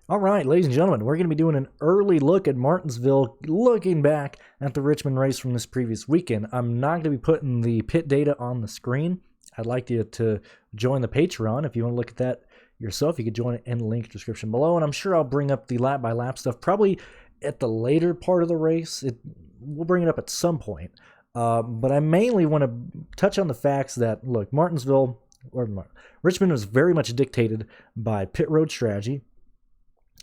All right, ladies and gentlemen, we're going to be doing an early look at Martinsville, looking back at the Richmond race from this previous weekend. I'm not going to be putting the pit data on the screen. I'd like you to join the Patreon. If you want to look at that yourself, you could join it in the link description below. And I'm sure I'll bring up the lap-by-lap stuff probably at the later part of the race. We'll bring it up at some point. But I mainly want to touch on the facts that, look, Richmond was very much dictated by pit road strategy,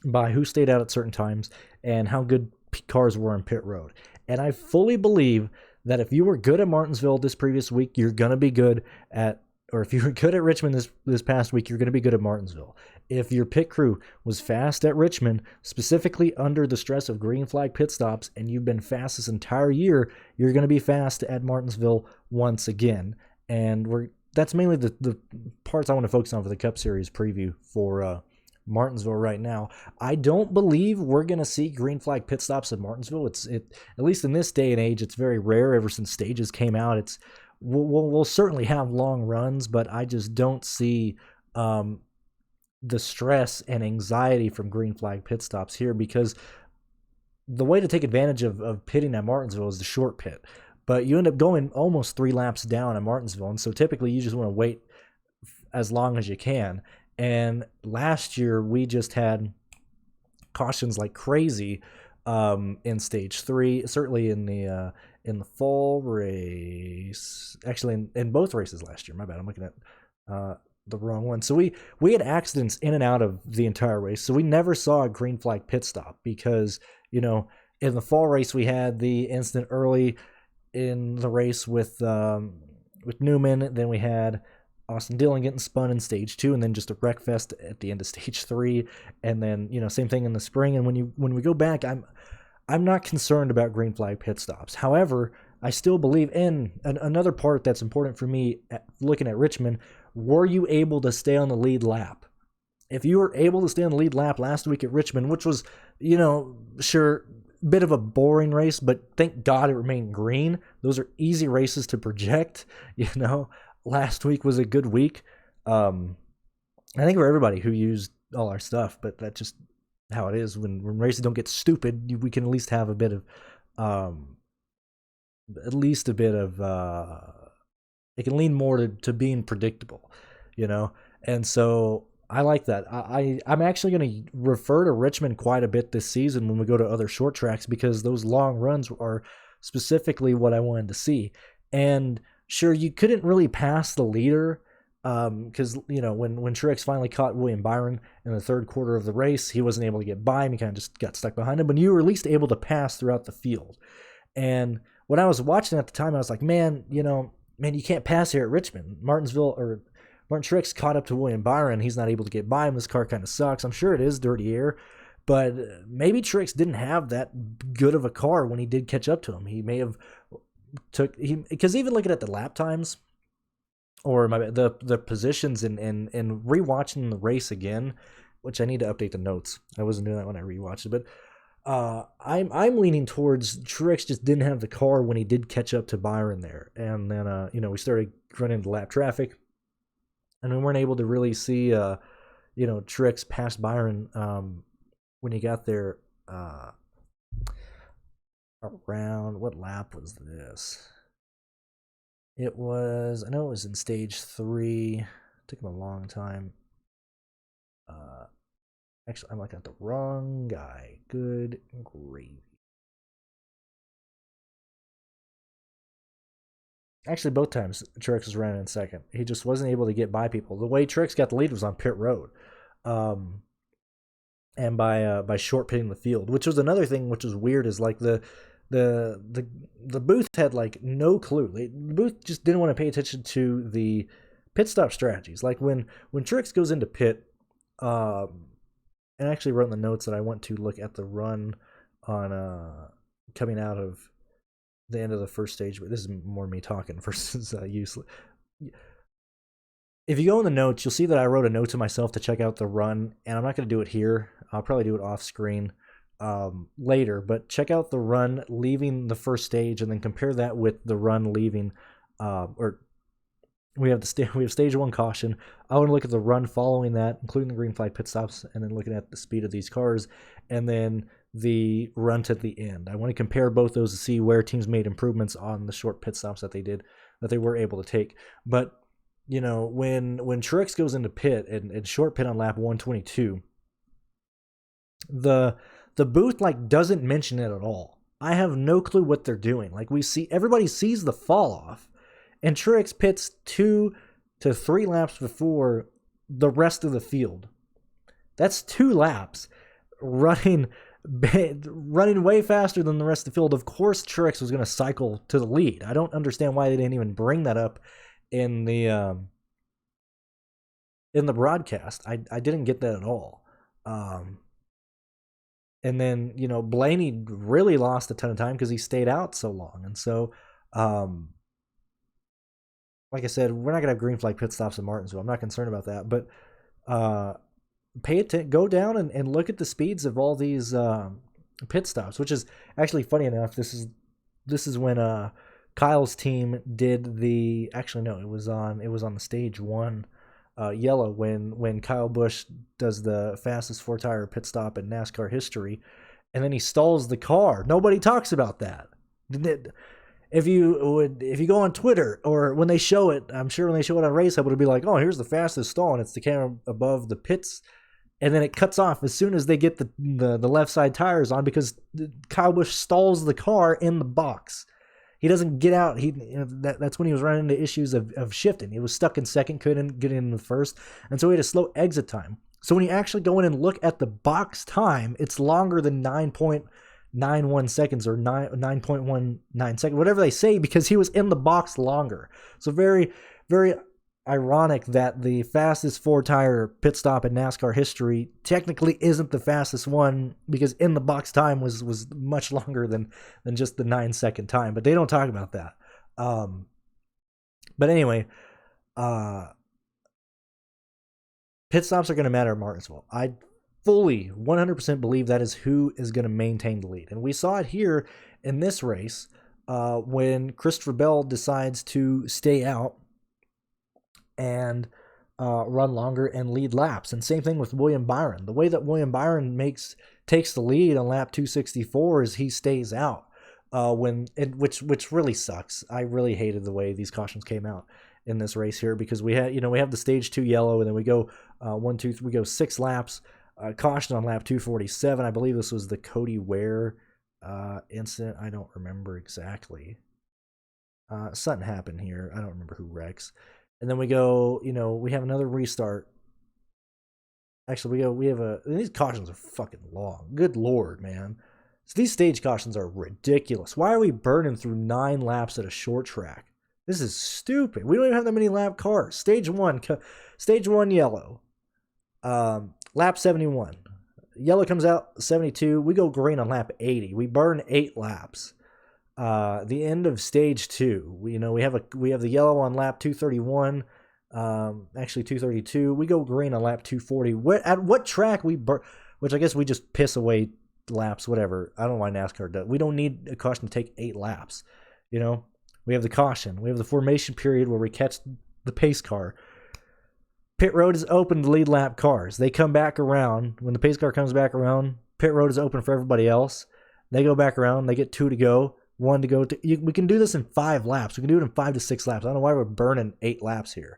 by who stayed out at certain times, and how good cars were on pit road. And I fully believe that if you were good at Martinsville this previous week, you're going to be good at, or if you were good at Richmond this past week, you're going to be good at Martinsville. If your pit crew was fast at Richmond, specifically under the stress of green flag pit stops, and you've been fast this entire year, you're going to be fast at Martinsville once again. And that's mainly the parts I want to focus on for the Cup Series preview for Martinsville right now. I don't believe we're going to see green flag pit stops at Martinsville. At least in this day and age, it's very rare. Ever since stages came out, we'll certainly have long runs, but I just don't see the stress and anxiety from green flag pit stops here, because the way to take advantage of pitting at Martinsville is the short pit. But you end up going almost 3 laps down at Martinsville, and so typically you just want to wait as long as you can. And last year we just had cautions like crazy in stage 3, certainly in the fall race. Actually, in both races last year. My bad, I'm looking at the wrong one. So we had accidents in and out of the entire race. So we never saw a green flag pit stop because, in the fall race we had the incident early in the race with Newman. Then we had Austin Dillon getting spun in stage 2, and then just a wreck fest at the end of stage 3, and then same thing in the spring. And when we go back, I'm not concerned about green flag pit stops. However, I still believe in another part that's important for me looking at Richmond. Were you able to stay on the lead lap? If you were able to stay on the lead lap last week at Richmond, which was sure, bit of a boring race, but thank God it remained green. Those are easy races to project. Last week was a good week. I think for everybody who used all our stuff, but that's just how it is. When races don't get stupid, we can at least have a bit of, it can lean more to being predictable, And so I like that. I'm actually going to refer to Richmond quite a bit this season when we go to other short tracks, because those long runs are specifically what I wanted to see. And sure, you couldn't really pass the leader because, when Truex finally caught William Byron in the third quarter of the race, he wasn't able to get by him. He kind of just got stuck behind him, but you were at least able to pass throughout the field. And when I was watching at the time, I was like, man, you can't pass here at Richmond. Martin Truex caught up to William Byron. He's not able to get by him. This car kind of sucks. I'm sure it is dirty air, but maybe Truex didn't have that good of a car when he did catch up to him. He may have because even looking at the lap times or the positions and rewatching the race again, which I need to update the notes. I wasn't doing that when I rewatched it, but I'm leaning towards Truex just didn't have the car when he did catch up to Byron there, and then we started running into lap traffic, and we weren't able to really see Truex pass Byron when he got there. Around what lap was this? I know it was in stage 3. It took him a long time. Actually, I'm looking at the wrong guy. Good gravy. Actually, both times Truex was running in second. He just wasn't able to get by people. The way Truex got the lead was on pit road. And by short pitting the field, which was another thing which was weird, is like the booth had like no clue. The booth just didn't want to pay attention to the pit stop strategies. Like when Truex goes into pit, and I actually wrote in the notes that I want to look at the run on coming out of the end of the first stage, but this is more me talking versus useless. If you go in the notes, you'll see that I wrote a note to myself to check out the run, and I'm not going to do it here. I'll probably do it off screen later, but check out the run leaving the first stage and then compare that with the run leaving or we have stage 1 caution. I want to look at the run following that, including the green flag pit stops, and then looking at the speed of these cars, and then the run to the end. I want to compare both those to see where teams made improvements on the short pit stops that they were able to take. But when Truex goes into pit and short pit on lap 122, the booth doesn't mention it at all. I have no clue what they're doing. Everybody sees the fall off, and Truex pits 2 to 3 laps before the rest of the field. That's 2 laps running way faster than the rest of the field. Of course, Truex was going to cycle to the lead. I don't understand why they didn't even bring that up in the broadcast. I didn't get that at all. And then, Blaney really lost a ton of time because he stayed out so long. And so, like I said, we're not going to have green flag pit stops in Martinsville. I'm not concerned about that. But pay attention, go down and look at the speeds of all these pit stops, which is actually funny enough. This is when Kyle's team did the. Actually, no, it was on the stage 1. Yellow when Kyle Busch does the fastest 4-tire pit stop in NASCAR history, and then he stalls the car. Nobody talks about that. If you go on Twitter or when they show it, I'm sure when they show it on Race Hub, it'll be like, oh, here's the fastest stall, and it's the camera above the pits, and then it cuts off as soon as they get the left side tires on because Kyle Busch stalls the car in the box. He doesn't get out. That's when he was running into issues of shifting. He was stuck in second, couldn't get in the first, and so he had a slow exit time. So when you actually go in and look at the box time, it's longer than 9.91 seconds or 9.19 seconds, whatever they say, because he was in the box longer. So very, very ironic that the fastest 4-tire pit stop in NASCAR history technically isn't the fastest one because in the box time was much longer than just the 9-second time, but they don't talk about that. But anyway, pit stops are going to matter at Martinsville. I fully 100% believe that is who is going to maintain the lead, and we saw it here in this race when Christopher Bell decides to stay out and run longer and lead laps. And same thing with William Byron. The way that William Byron takes the lead on lap 264 is he stays out, which really sucks. I really hated the way these cautions came out in this race here because we have the stage 2 yellow, and then we go 1, 2, 3, we go 6 laps. Caution on lap 247. I believe this was the Cody Ware incident. I don't remember exactly. Something happened here. I don't remember who wrecks. And then we go, we have another restart. Actually, these cautions are fucking long. Good Lord, man. So these stage cautions are ridiculous. Why are we burning through 9 laps at a short track? This is stupid. We don't even have that many lap cars. Stage 1 yellow. Lap 71. Yellow comes out 72. We go green on lap 80. We burn 8 laps. The end of stage 2, we have the yellow on lap 231, actually 232. We go green on lap 240. At what track we burn? Which I guess we just piss away laps, whatever. I don't know why NASCAR does. We don't need a caution to take 8 laps. We have the caution. We have the formation period where we catch the pace car. Pit road is open to lead lap cars. They come back around. When the pace car comes back around, pit road is open for everybody else. They go back around. They get 2 to go. 1 to go. We can do this in 5 laps. We can do it in 5 to 6 laps. I don't know why we're burning 8 laps here.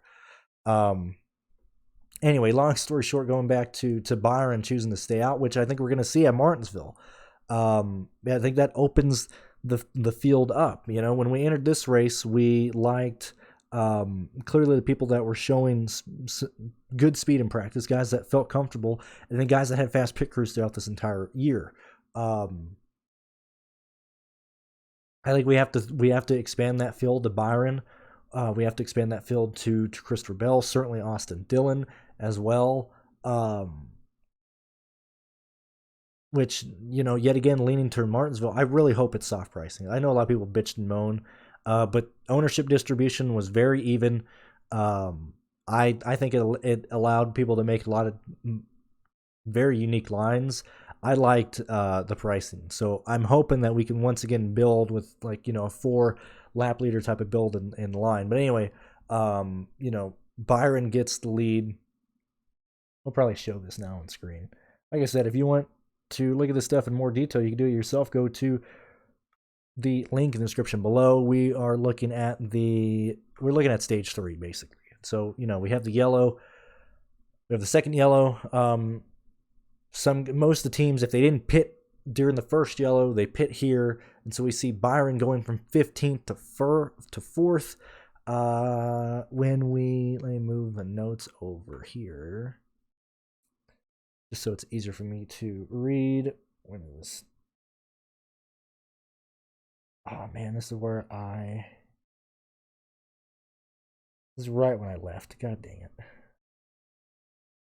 Anyway, long story short, going back to Byron choosing to stay out, which I think we're going to see at Martinsville. I think that opens the field up. When we entered this race, we liked clearly the people that were showing good speed in practice, guys that felt comfortable, and then guys that had fast pit crews throughout this entire year. I think we have to expand that field to Byron. We have to expand that field to Christopher Bell, certainly Austin Dillon as well. Which, yet again, leaning to Martinsville, I really hope it's soft pricing. I know a lot of people bitched and moan, but ownership distribution was very even. I think it allowed people to make a lot of very unique lines. I liked the pricing, so I'm hoping that we can once again build with a 4 lap leader type of build in line. But anyway, You know, Byron gets the lead. We'll probably show this now on screen. Like I said, if you want to look at this stuff in more detail, you can do it yourself. Go to the link in the description below. We're looking at stage 3 basically. So, you know, we have the yellow, we have the second yellow. Most of the teams, if they didn't pit during the first yellow, they pit here, and so we see Byron going from 15th to 4th. Let me move the notes over here, just so it's easier for me to read. When is this? Oh man, this is right when I left. God dang it.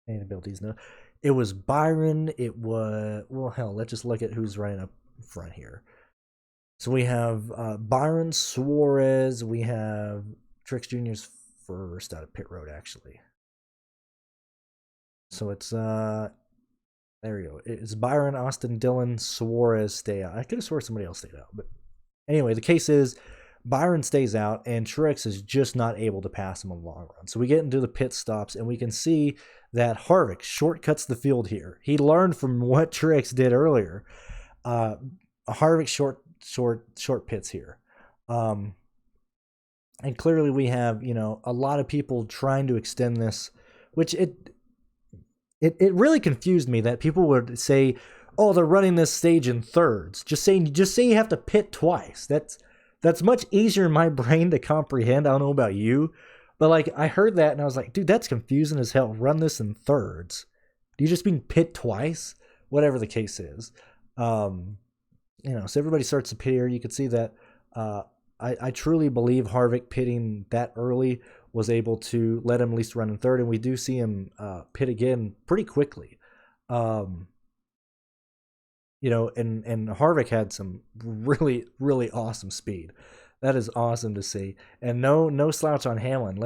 I need to build these now. It was Byron. It was, well, hell, let's just look at who's running up front here. So we have Byron, Suarez. We have Trix Jr.'s first out of pit road, actually. So it's, there we go. It's Byron, Austin, Dillon, Suarez stay out. I could have sworn somebody else stayed out. But anyway, the case is Byron stays out, and Truex is just not able to pass him on the long run. So we get into the pit stops, and we can see that Harvick shortcuts the field here. He learned from what Truex did earlier. Harvick short pits here. And clearly we have, you know, a lot of people trying to extend this, which it really confused me that people would say, oh, they're running this stage in thirds. Just say you have to pit twice. That's much easier in my brain to comprehend. I don't know about you, but like I heard that and I was like, dude, that's confusing as hell. Run this in thirds. Do you just mean pit twice? Whatever the case is. You know, so everybody starts to pit here. You can see that I truly believe Harvick pitting that early was able to let him at least run in third, and we do see him pit again pretty quickly. You know, and Harvick had some really, really awesome speed. That is awesome to see. And no slouch on Hamlin.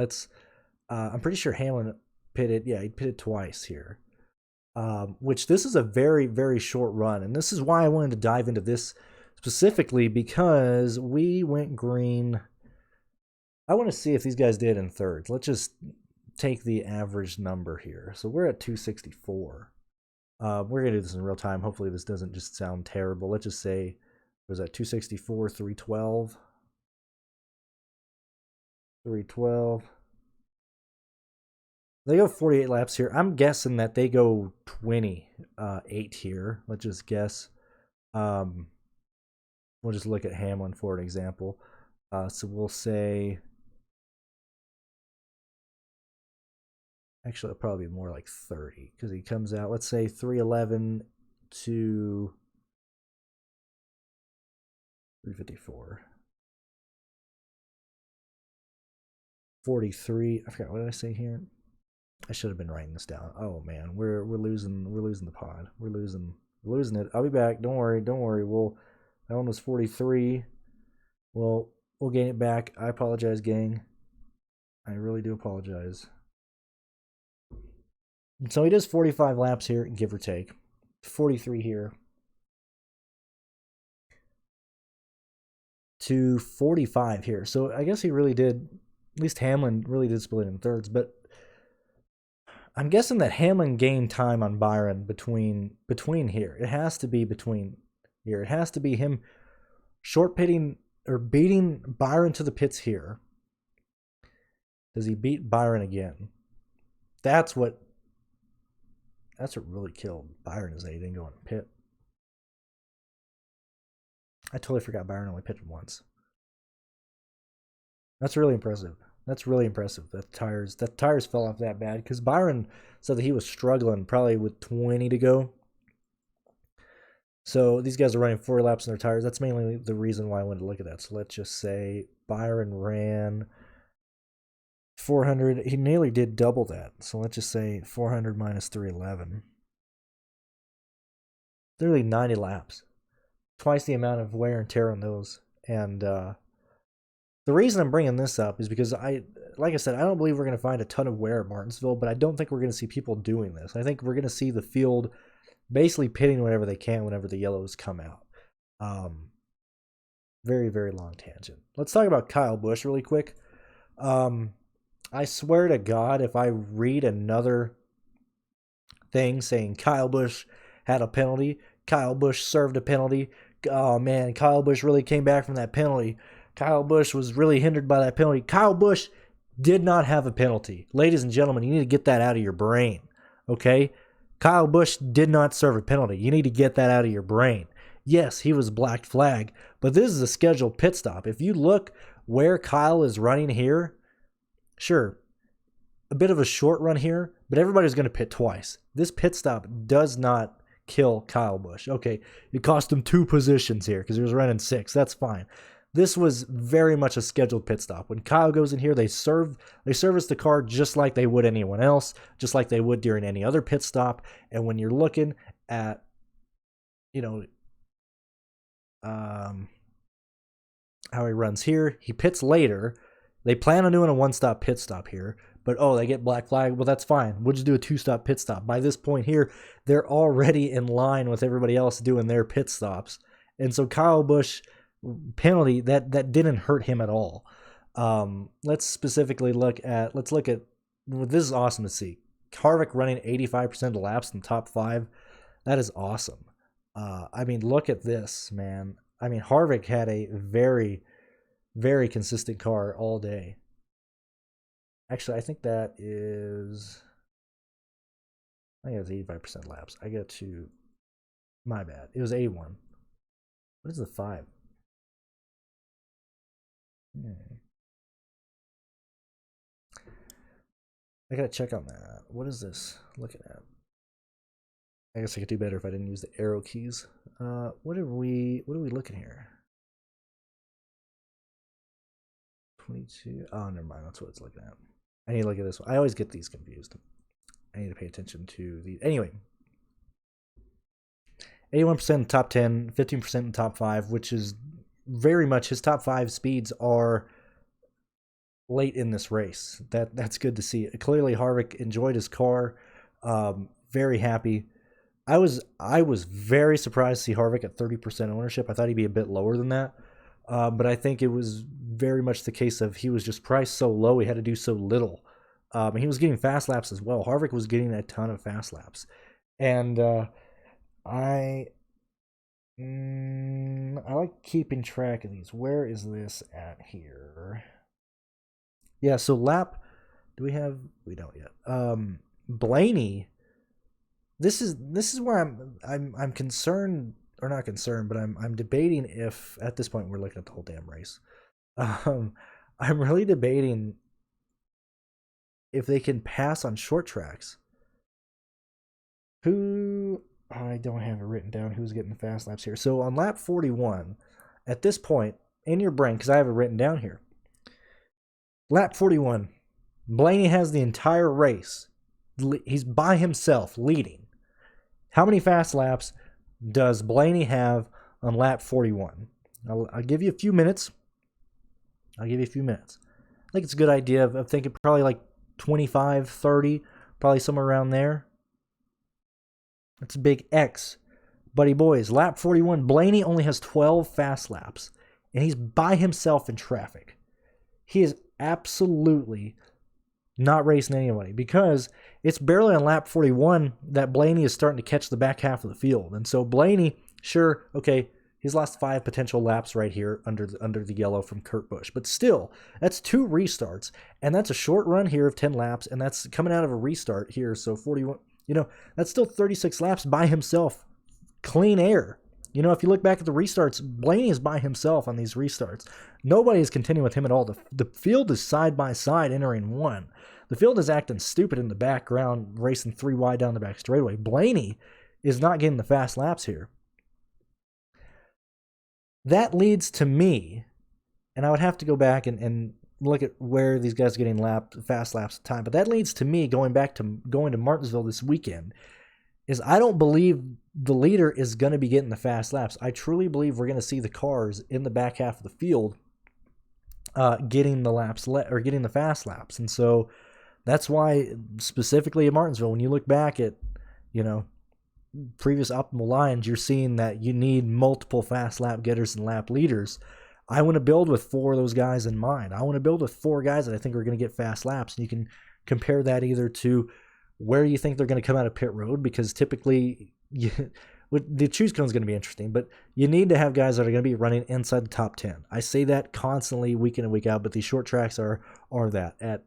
I'm pretty sure Hamlin pitted, yeah, he pitted twice here. Which this is a very, very short run. And this is why I wanted to dive into this specifically, because we went green. I want to see if these guys did in thirds. Let's just take the average number here. So we're at 264. We're going to do this in real time. Hopefully this doesn't just sound terrible. Let's just say, was that 264, 312? 312. They go 48 laps here. I'm guessing that they go 28 here. Let's just guess. We'll just look at Hamlin for an example. So we'll say, actually, it'll probably be more like 30 because he comes out, let's say 311 to 354. 43. I forgot, what did I say here? I should have been writing this down. Oh man, we're losing the pod. We're losing it. I'll be back. Don't worry. That one was 43. We'll gain it back. I apologize, gang. I really do apologize. So he does 45 laps here, give or take. 43 here. To 45 here. So I guess he really did, at least Hamlin really did split in thirds, but I'm guessing that Hamlin gained time on Byron between here. It has to be between here. It has to be him short pitting or beating Byron to the pits here. Does he beat Byron again? That's what really killed Byron, is that he didn't go in the pit. I totally forgot Byron only pitted once. That's really impressive. That tires fell off that bad, because Byron said that he was struggling probably with 20 to go. So these guys are running 4 laps on their tires. That's mainly the reason why I wanted to look at that. So let's just say Byron ran 400. He nearly did double that. So let's just say 400 minus 311. Literally 90 laps. Twice the amount of wear and tear on those. And the reason I'm bringing this up is because like I said, I don't believe we're going to find a ton of wear at Martinsville, but I don't think we're going to see people doing this. I think we're going to see the field basically pitting whatever they can whenever the yellows come out. Very, very long tangent. Let's talk about Kyle Busch really quick. I swear to God, if I read another thing saying Kyle Busch had a penalty, Kyle Busch served a penalty, oh man, Kyle Busch really came back from that penalty, Kyle Busch was really hindered by that penalty. Kyle Busch did not have a penalty. Ladies and gentlemen, you need to get that out of your brain, okay? Kyle Busch did not serve a penalty. You need to get that out of your brain. Yes, he was black flag, but this is a scheduled pit stop. If you look where Kyle is running here, sure, a bit of a short run here, but everybody's going to pit twice. This pit stop does not kill Kyle Busch. Okay, it cost him 2 positions here because he was running 6. That's fine. This was very much a scheduled pit stop. When Kyle goes in here, they service the car just like they would anyone else, just like they would during any other pit stop. And when you're looking at, how he runs here, he pits later. They plan on doing a 1-stop pit stop here, but they get black flag. Well, that's fine. We'll just do a 2-stop pit stop. By this point here, they're already in line with everybody else doing their pit stops. And so Kyle Busch penalty, that didn't hurt him at all. Let's look at this is awesome to see. Harvick running 85% of laps in the top 5. That is awesome. Look at this, man. Harvick had a very, very consistent car all day. Actually, I think that is... I think it was 85% laps. I got to... My bad. It was 81. What is the 5? I gotta check on that. What is this looking at? I guess I could do better if I didn't use the arrow keys. What are we looking here? 22. Oh, never mind. That's what it's looking at. I need to look at this one. I always get these confused. I need to pay attention to the. Anyway, 81% in the top 10, 15% in the top 5, which is very much his top 5 speeds are late in this race. That's good to see. Clearly, Harvick enjoyed his car. Very happy. I was very surprised to see Harvick at 30% ownership. I thought he'd be a bit lower than that. But I think it was very much the case of he was just priced so low, he had to do so little. And he was getting fast laps as well. Harvick was getting a ton of fast laps. And I like keeping track of these. Where is this at here? Yeah, so lap, do we have? We don't yet. Blaney, this is where I'm concerned, or not concerned, but I'm debating if at this point we're looking at the whole damn race. I'm really debating if they can pass on short tracks. I don't have it written down who's getting the fast laps here. So on lap 41, at this point in your brain, because I have it written down here, lap 41, Blaney has the entire race. He's by himself leading. How many fast laps does Blaney have on lap 41? I'll give you a few minutes. I think it's a good idea of thinking probably like 25, 30, probably somewhere around there. That's a big X. Buddy boys, lap 41, Blaney only has 12 fast laps, and he's by himself in traffic. He is absolutely not racing anybody, because it's barely on lap 41 that Blaney is starting to catch the back half of the field. And so Blaney, sure, okay, he's lost 5 potential laps right here under the yellow from Kurt Busch. But still, that's 2 restarts, and that's a short run here of 10 laps, and that's coming out of a restart here. So 41, that's still 36 laps by himself. Clean air. If you look back at the restarts, Blaney is by himself on these restarts. Nobody is continuing with him at all. The field is side by side entering 1. The field is acting stupid in the background, racing 3 wide down the back straightaway. Blaney is not getting the fast laps here. That leads to me, and I would have to go back and look at where these guys are getting fast laps at time, but that leads to me going to Martinsville this weekend, is I don't believe the leader is going to be getting the fast laps. I truly believe we're going to see the cars in the back half of the field getting the fast laps. And so that's why specifically at Martinsville, when you look back at, previous optimal lines, you're seeing that you need multiple fast lap getters and lap leaders. I want to build with 4 of those guys in mind. I want to build with 4 guys that I think are going to get fast laps. And you can compare that either to where you think they're going to come out of pit road, because typically the choose cone is going to be interesting, but you need to have guys that are going to be running inside the top 10. I say that constantly week in and week out, but these short tracks are that. At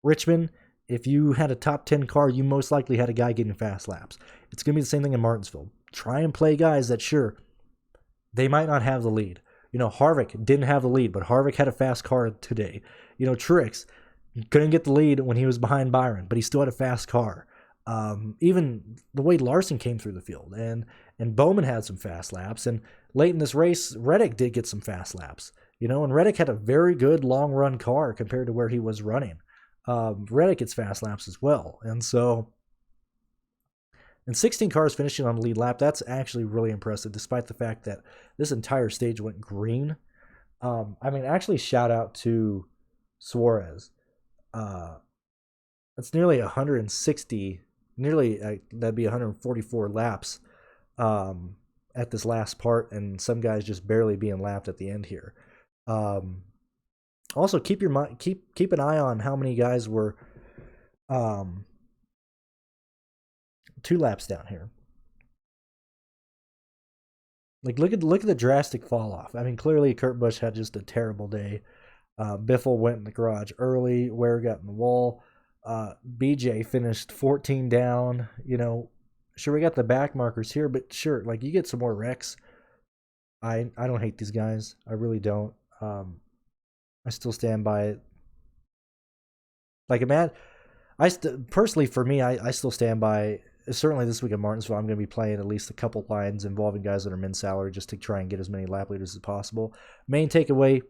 Richmond, if you had a top 10 car, you most likely had a guy getting fast laps. It's going to be the same thing in Martinsville. Try and play guys that, sure, they might not have the lead. Harvick didn't have the lead, but Harvick had a fast car today. Truex couldn't get the lead when he was behind Byron, but he still had a fast car. Even the way Larson came through the field, and Bowman had some fast laps, and late in this race, Reddick did get some fast laps. And Reddick had a very good long run car compared to where he was running. Reddick gets fast laps as well, and 16 cars finishing on the lead lap, that's actually really impressive, despite the fact that this entire stage went green. Actually, shout out to Suarez. That's nearly 160, that'd be 144 laps at this last part, and some guys just barely being lapped at the end here. Also, keep an eye on how many guys were 2 laps down here. Look at the drastic fall off. Clearly Kurt Busch had just a terrible day. Biffle went in the garage early. Ware got in the wall. BJ finished 14 down. Sure, we got the back markers here, but sure, you get some more wrecks. I don't hate these guys. I really don't. I still stand by it. Personally, for me, I still stand by. Certainly this week at Martinsville, I'm going to be playing at least a couple lines involving guys that are min-salary just to try and get as many lap leaders as possible. Main takeaway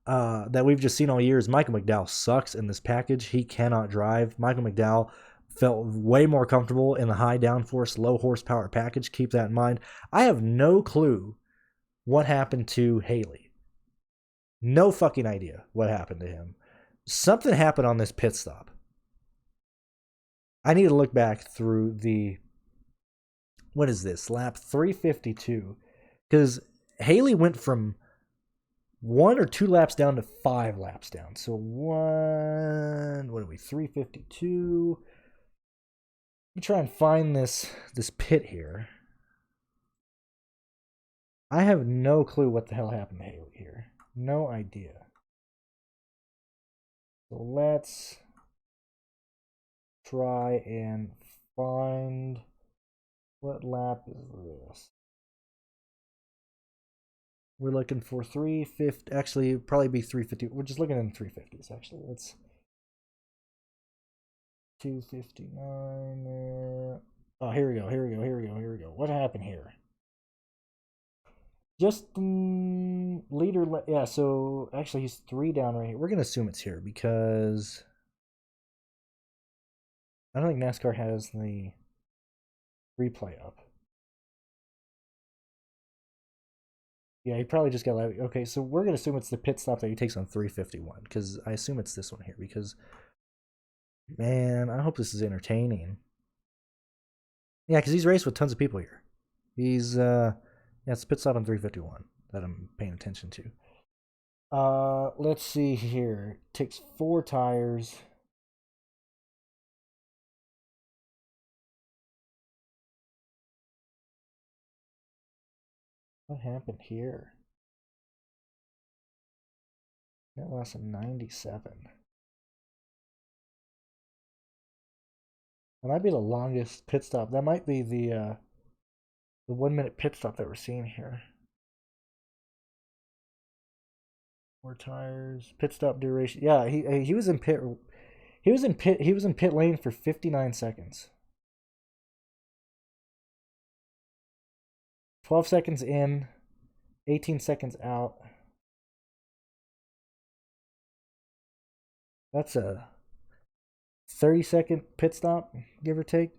that we've just seen all year is Michael McDowell sucks in this package. He cannot drive. Michael McDowell felt way more comfortable in the high downforce, low horsepower package. Keep that in mind. I have no clue what happened to Haley. No fucking idea what happened to him. Something happened on this pit stop. I need to look back through what is this, lap 352, because Haley went from 1 or 2 laps down to 5 laps down. So 352. Let me try and find this pit here. I have no clue what the hell happened to Haley here. No idea. So let's try and find what lap is this. We're looking for 350. Actually, it'd probably be 350. We're just looking in 350s. Actually, let's 259. Oh, here we go. What happened here? Just leader. Yeah. So actually, he's 3 down right here. We're gonna assume it's here because I don't think NASCAR has the replay up. Yeah, he probably just got left. Okay, so we're going to assume it's the pit stop that he takes on 351, because I assume it's this one here, because, man, I hope this is entertaining. Yeah, because he's raced with tons of people here. He's, it's pit stop on 351 that I'm paying attention to. Let's see here. Takes 4 tires. What happened here? That lasted 97. That might be the longest pit stop. That might be the 1 minute pit stop that we're seeing here. 4 tires, pit stop duration. Yeah, he was in pit. He was in pit lane for 59 seconds. 12 seconds in, 18 seconds out. That's a 30-second pit stop, give or take.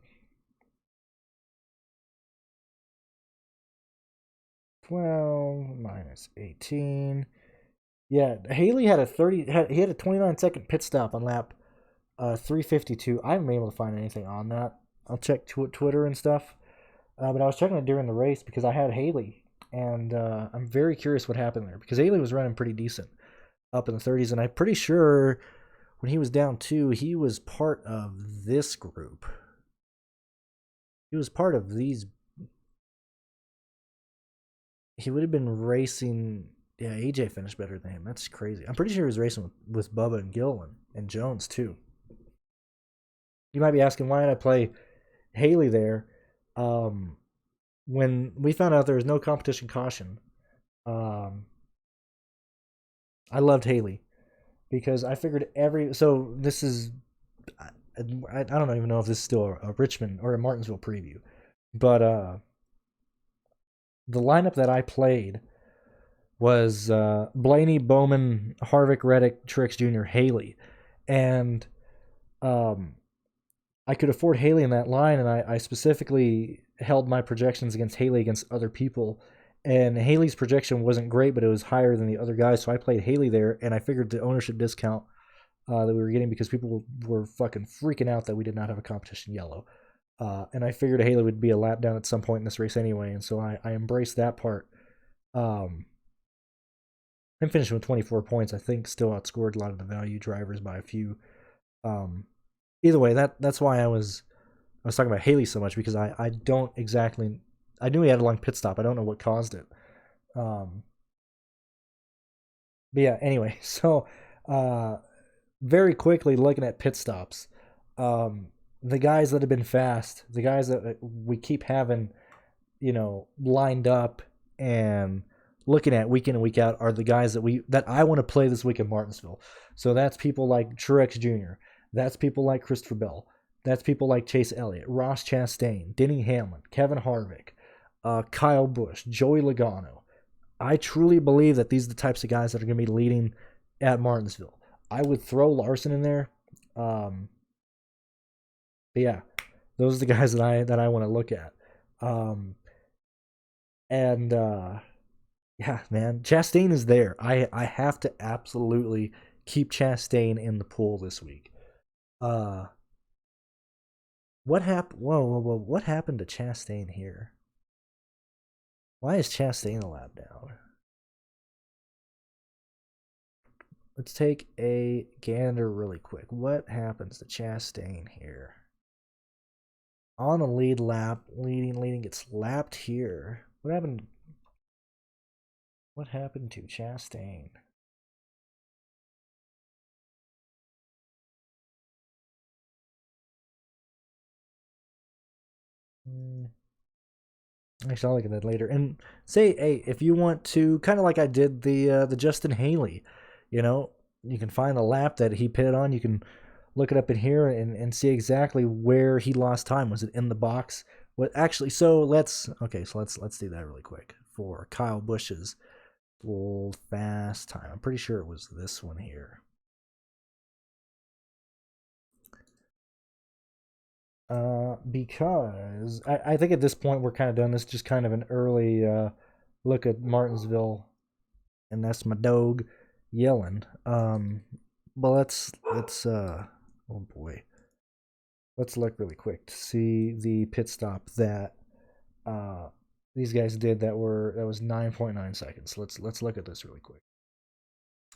12 minus 18. Yeah, Haley had a 29-second pit stop on lap 352. I haven't been able to find anything on that. I'll check Twitter and stuff. But I was checking it during the race because I had Haley, and I'm very curious what happened there because Haley was running pretty decent up in the 30s, and I'm pretty sure when he was down 2, he was part of this group. He was part of these. He would have been racing. Yeah, AJ finished better than him. That's crazy. I'm pretty sure he was racing with Bubba and Gillen and Jones too. You might be asking, why did I play Haley there? When we found out there was no competition caution, I loved Haley because I figured so this is, I don't even know if this is still a Richmond or a Martinsville preview, but the lineup that I played was Blaney, Bowman, Harvick, Reddick, Truex Jr., Haley, and I could afford Haley in that line, and I specifically held my projections against Haley against other people, and Haley's projection wasn't great, but it was higher than the other guys, so I played Haley there, and I figured the ownership discount that we were getting because people were fucking freaking out that we did not have a competition yellow. And I figured Haley would be a lap down at some point in this race anyway, and so I embraced that part. I'm finishing with 24 points. I think still outscored a lot of the value drivers by a few. Either way, that's why I was talking about Haley so much, because I don't exactly, I knew he had a long pit stop. I don't know what caused it. But yeah, anyway, so very quickly looking at pit stops. The guys that have been fast, the guys that we keep having, lined up and looking at week in and week out are the guys that I want to play this week in Martinsville. So that's people like Truex Jr., that's people like Christopher Bell, that's people like Chase Elliott, Ross Chastain, Denny Hamlin, Kevin Harvick, Kyle Busch, Joey Logano. I truly believe that these are the types of guys that are going to be leading at Martinsville. I would throw Larson in there. But yeah, those are the guys that I want to look at. Yeah, man, Chastain is there. I have to absolutely keep Chastain in the pool this week. What happened? Whoa! What happened to Chastain here? Why is Chastain a lap down? Let's take a gander really quick. What happens to Chastain here? On a lead lap, leading, gets lapped here. What happened? What happened to Chastain? Actually, I'll look at that later. And say, hey, if you want to, kind of like I did the Justin Haley, you can find the lap that he pitted on. You can look it up in here and see exactly where he lost time. Was it in the box? What actually? So let's do that really quick for Kyle Busch's old fast time. I'm pretty sure it was this one here. Because I think at this point we're kind of done. This is just kind of an early look at Martinsville, and that's my dog yelling. But let's oh boy, let's look really quick to see the pit stop that these guys did. That was 9.9 seconds. Let's look at this really quick.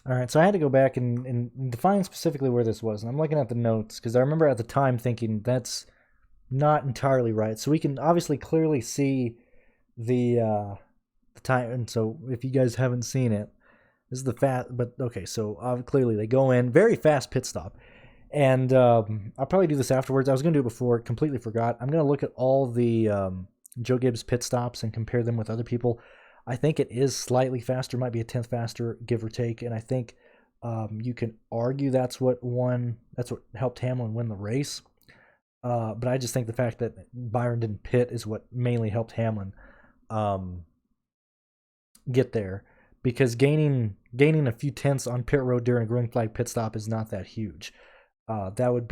All right, so I had to go back and define specifically where this was, and I'm looking at the notes because I remember at the time thinking that's not entirely right. So we can obviously clearly see the time, and so if you guys haven't seen it, this is the fast. But okay, so clearly they go in very fast pit stop, and I'll probably do this afterwards. I was going to do it before, completely forgot. I'm going to look at all the Joe Gibbs pit stops and compare them with other people. I think it is slightly faster, might be a tenth faster, give or take, and I think you can argue that's what helped Hamlin win the race. But I just think the fact that Byron didn't pit is what mainly helped Hamlin get there, because gaining a few tenths on pit road during a green flag pit stop is not that huge. That's going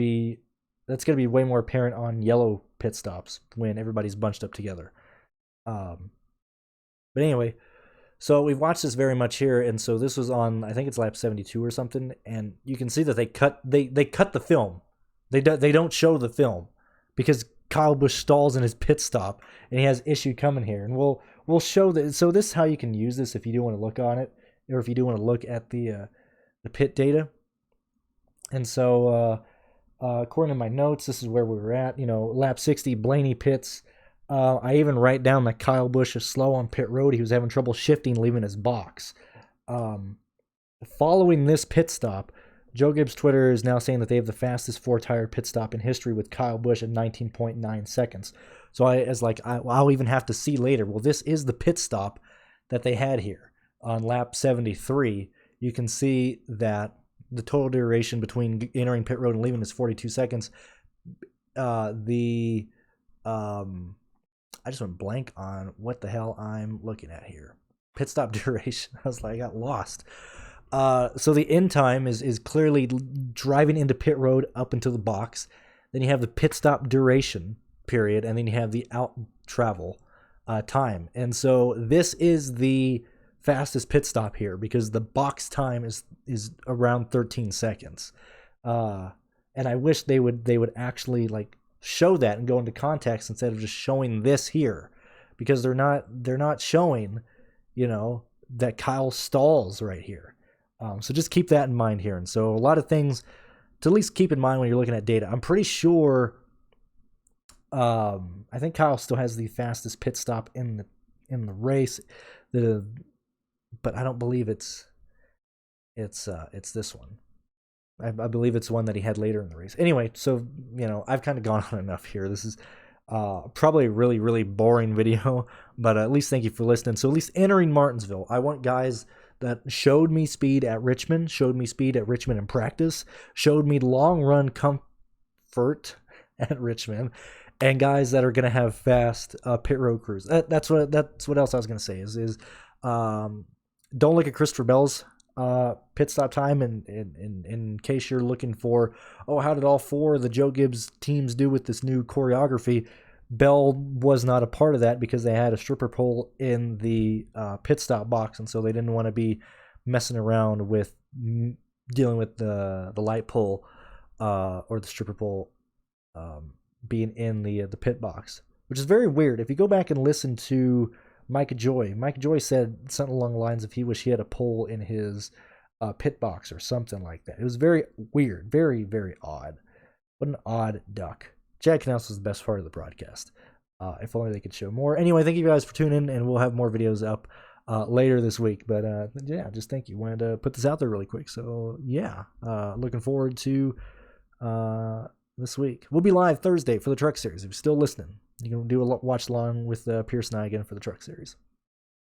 to be way more apparent on yellow pit stops when everybody's bunched up together. But anyway, so we've watched this very much here, and so this was on, I think it's lap 72 or something, and you can see that they cut the film. They don't show the film because Kyle Busch stalls in his pit stop, and he has issue coming here. And we'll show that. So this is how you can use this if you do want to look on it, or if you do want to look at the pit data. And so according to my notes, this is where we were at. Lap 60, Blaney pits. I even write down that Kyle Busch is slow on pit road. He was having trouble shifting, leaving his box. Following this pit stop, Joe Gibbs' Twitter is now saying that they have the fastest 4-tire pit stop in history with Kyle Busch at 19.9 seconds. So I'll even have to see later. Well, this is the pit stop that they had here on lap 73. You can see that the total duration between entering pit road and leaving is 42 seconds. I just went blank on what the hell I'm looking at here. Pit stop duration. I got lost. So the end time is clearly driving into pit road up into the box. Then you have the pit stop duration period, and then you have the out travel time. And so this is the fastest pit stop here because the box time is around 13 seconds. And I wish they would actually show that and go into context instead of just showing this here, because they're not showing, that Kyle stalls right here. So just keep that in mind here. And so a lot of things to at least keep in mind when you're looking at data. I'm pretty sure, I think Kyle still has the fastest pit stop in the race, but I don't believe it's this one. I believe it's one that he had later in the race. Anyway, so I've kind of gone on enough here. This is probably a really, really boring video, but at least thank you for listening. So at least entering Martinsville, I want guys that showed me speed at Richmond in practice, showed me long run comfort at Richmond, and guys that are going to have fast pit road crews. That's what else I was going to say is don't look at Christopher Bell's pit stop time in case you're looking for, how did all 4 of the Joe Gibbs teams do with this new choreography? Bell was not a part of that because they had a stripper pole in the pit stop box, and so they didn't want to be messing around with dealing with the light pole or the stripper pole being in the pit box, which is very weird. If you go back and listen to Mike Joy said something along the lines of he wished he had a pole in his pit box or something like that. It was very weird, very, very odd. What an odd duck. Chad Knaus was the best part of the broadcast. If only they could show more. Anyway, thank you guys for tuning in, and we'll have more videos up later this week. But yeah, just thank you. Wanted to put this out there really quick. So yeah, looking forward to this week. We'll be live Thursday for the Truck Series. If you're still listening, you can do a watch along with Pearce and I again for the Truck Series.